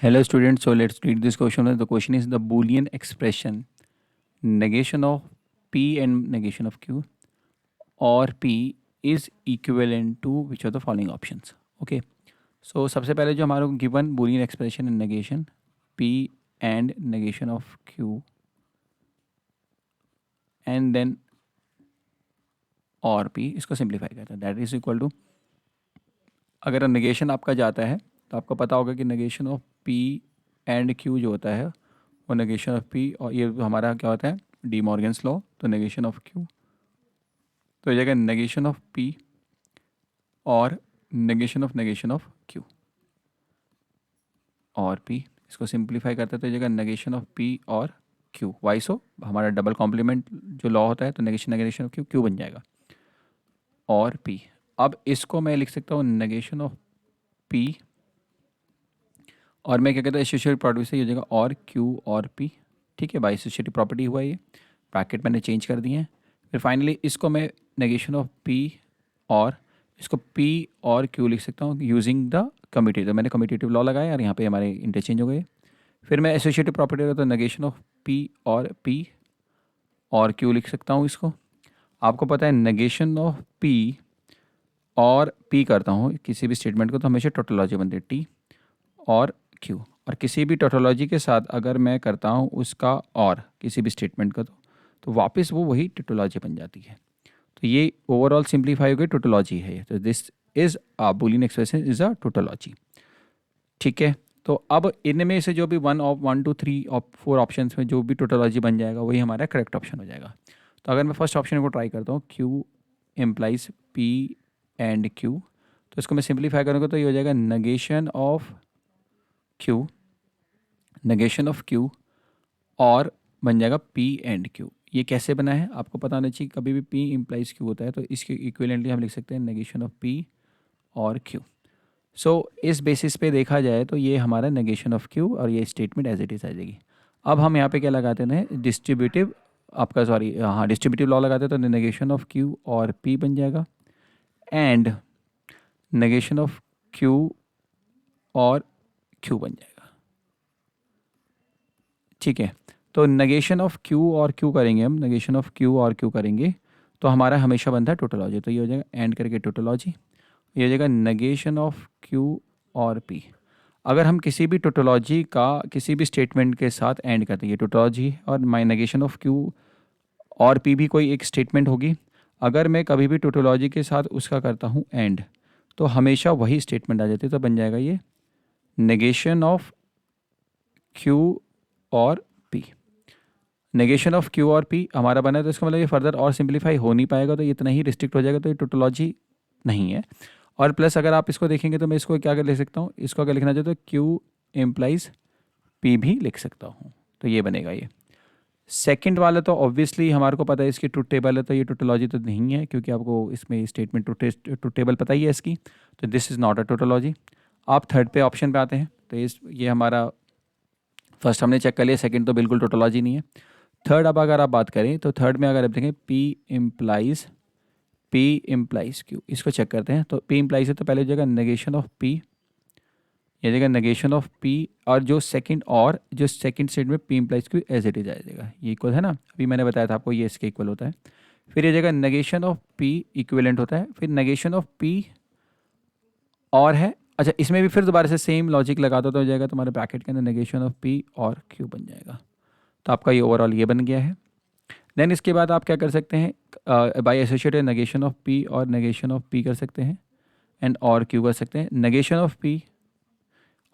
Hello students, so let's read this question. The question is the Boolean expression negation of P and negation of Q or P is equivalent to which of the following options. Okay. So सबसे पहले जो हमारा given Boolean expression in negation P and negation of Q and then और P इसको simplify करता है that is equal to अगर negation आपका जाता है तो आपको पता होगा कि negation of P and Q जो होता है वो negation of P और ये हमारा क्या होता है डी मॉर्गन्स लॉ तो negation of Q तो ये जाएगा negation of P और negation of Q और P इसको सिंप्लीफाई करते हैं तो ये जाएगा negation of P और Q वाई सो हमारा डबल कॉम्प्लीमेंट जो लॉ होता है तो negation of Q बन जाएगा और P। अब इसको मैं लिख सकता हूँ negation of P और मैं क्या कहता हूँ एसोसिएटिव प्रॉपर्टी से ये हो जाएगा और Q और P। ठीक है बाई एसोसिएटिव प्रॉपर्टी हुआ ये ब्रैकेट मैंने चेंज कर दिए हैं। फिर फाइनली इसको मैं नेगेशन ऑफ P और इसको P और Q लिख सकता हूँ यूजिंग द कम्यूटेटिव। तो मैंने कम्यूटेटिव लॉ लगाया और यहाँ पे हमारे इंटरचेंज हो गए। फिर मैं एसोसिएटिव प्रॉपर्टी होगा तो नेगेशन ऑफ P और Q लिख सकता हूँ इसको। आपको पता है नेगेशन ऑफ P और P करता हूँ किसी भी स्टेटमेंट को तो हमेशा टोटोलॉजी बनती है T और Q और किसी भी टोटोलॉजी के साथ अगर मैं करता हूँ उसका और किसी भी स्टेटमेंट का तो वापस वो वही टोटोलॉजी बन जाती है। तो ये ओवरऑल सिंप्लीफाई हो गई टोटोलॉजी है। तो this is Boolean expression is a tautology. ठीक है तो अब इनमें से जो भी 1 2 3 और 4 ऑप्शंस में जो भी टोटोलॉजी बन जाएगा वही हमारा करेक्ट ऑप्शन हो जाएगा। तो अगर मैं फर्स्ट ऑप्शन को ट्राई करता हूँ Q implies P and Q तो इसको मैं सिंप्लीफाई करूँगा तो ये हो जाएगा negation ऑफ Q और बन जाएगा P एंड Q। ये कैसे बना है आपको पता होना चाहिए। कभी भी P इम्प्लाइज Q होता है तो इसके इक्विवेलेंटली हम लिख सकते हैं नेगेशन ऑफ P और Q। सो इस बेसिस पे देखा जाए तो ये हमारा नेगेशन ऑफ Q और ये स्टेटमेंट एज इट इज़ आ जाएगी। अब हम यहाँ पे क्या लगाते हैं डिस्ट्रीब्यूटिव आपका सॉरी हाँ डिस्ट्रीब्यूटिव लॉ लगाते हैं तो नेगेशन ऑफ Q और P बन जाएगा एंड नेगेशन ऑफ Q और Q बन जाएगा। ठीक है तो नेगेशन ऑफ Q और Q करेंगे हम नेगेशन ऑफ Q और Q करेंगे तो हमारा हमेशा बनता है टोटोलॉजी। तो ये हो जाएगा एंड करके टोटोलॉजी ये हो जाएगा नेगेशन ऑफ Q और P। अगर हम किसी भी टोटोलॉजी का किसी भी स्टेटमेंट के साथ एंड करते हैं ये टोटोलॉजी और माई नेगेशन ऑफ Q और P भी कोई एक स्टेटमेंट होगी। अगर मैं कभी भी टोटोलॉजी के साथ उसका करता हूँ एंड तो हमेशा वही स्टेटमेंट आ जाती है। तो बन जाएगा ये नेगेशन ऑफ Q और P। नेगेशन ऑफ Q और P हमारा बना है तो इसका मतलब ये फर्दर और सिंप्लीफाई हो नहीं पाएगा तो ये इतना ही रिस्ट्रिक्ट हो जाएगा तो ये टोटोलॉजी नहीं है। और प्लस अगर आप इसको देखेंगे तो मैं इसको क्या कर लिख सकता हूँ इसको अगर लिखना चाहते तो Q इम्प्लाइज P भी लिख सकता हूँ तो ये बनेगा। ये सेकंड वाला तो ऑब्वियसली हमारे को पता है इसकी ट्रुथ टेबल है तो ये टोटोलॉजी तो नहीं है क्योंकि आपको इसमें स्टेटमेंट ट्रुथ टेबल पता ही है इसकी तो this is not a tautology. आप थर्ड पे ऑप्शन पे आते हैं तो ये हमारा फर्स्ट हमने चेक कर लिया सेकंड तो बिल्कुल टोटोलॉजी नहीं है। थर्ड अब अगर आप बात करें तो थर्ड में अगर आप देखें P इम्प्लाइज Q इसको चेक करते हैं तो P इम्प्लाइज है तो पहले जगह नेगेशन ऑफ P ये जगह नेगेशन ऑफ P और जो सेकंड स्टेट में P implies Q as it is आ जाएगा ये इक्वल है ना। अभी मैंने बताया था आपको ये इसके इक्वल होता है। फिर ये जगह नेगेशन ऑफ P इक्विवेलेंट होता है फिर नेगेशन ऑफ P और है अच्छा इसमें भी फिर दोबारा से सेम लॉजिक लगा दो तो हो जाएगा तुम्हारे ब्रैकेट के अंदर नेगेशन ऑफ P और Q बन जाएगा। तो आपका ये ओवरऑल ये बन गया है। देन इसके बाद आप क्या कर सकते हैं by associated negation of P और नेगेशन ऑफ P कर सकते हैं एंड और Q कर सकते हैं। नेगेशन ऑफ P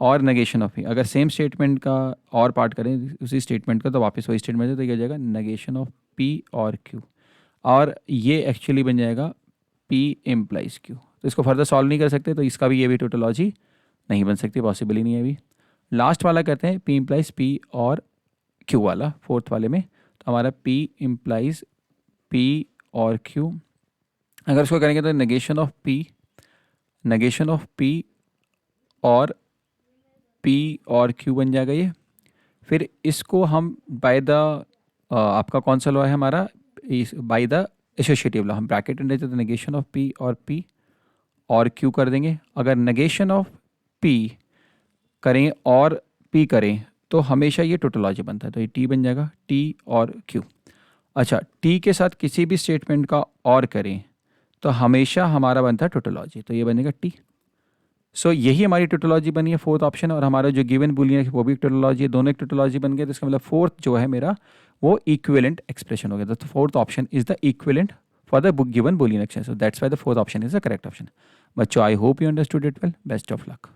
और नेगेशन ऑफ P अगर सेम स्टेटमेंट का और पार्ट करें उसी स्टेटमेंट का तो वापस वही स्टेटमेंट है तो ये हो जाएगा नेगेशन ऑफ P और Q और ये एक्चुअली बन जाएगा P इम्प्लाइज Q। तो इसको फर्दर सॉल्व नहीं कर सकते तो इसका भी ये भी टोटोलॉजी नहीं बन सकती पॉसिबल ही नहीं है। अभी लास्ट वाला करते हैं P इम्प्लाइज P और Q वाला फोर्थ वाले में तो हमारा P इम्प्लाइज P और Q अगर उसको करेंगे तो नेगेशन ऑफ P और P और Q बन जाएगा ये। फिर इसको हम बाय द आपका कौन सा लॉ है हमारा बाय द एसोसिएटिव लॉ हम ब्रैकेट अंडर तो नेगेशन ऑफ P और Q कर देंगे। अगर नेगेशन ऑफ P करें और पी करें तो हमेशा ये टोटोलॉजी बनता है, तो ये टी बन जाएगा, टी और क्यू। अच्छा, टी के साथ किसी भी स्टेटमेंट का और करें तो हमेशा हमारा बनता है टोटोलॉजी, तो ये बनेगा टी। सो यही हमारी टोटोलॉजी बनी है, फोर्थ ऑप्शन, और हमारा जो गिवन बूलियन है वो भी एक टोटोलॉजी है, दोनों एक टोटोलॉजी बन गए। तो इसका मतलब फोर्थ जो है मेरा वो इक्विवेलेंट एक्सप्रेशन हो गया। तो fourth option is the equivalent for the given Boolean expression, so that's why the fourth option is the correct option. बच्चों, I hope you understood it well, best of luck.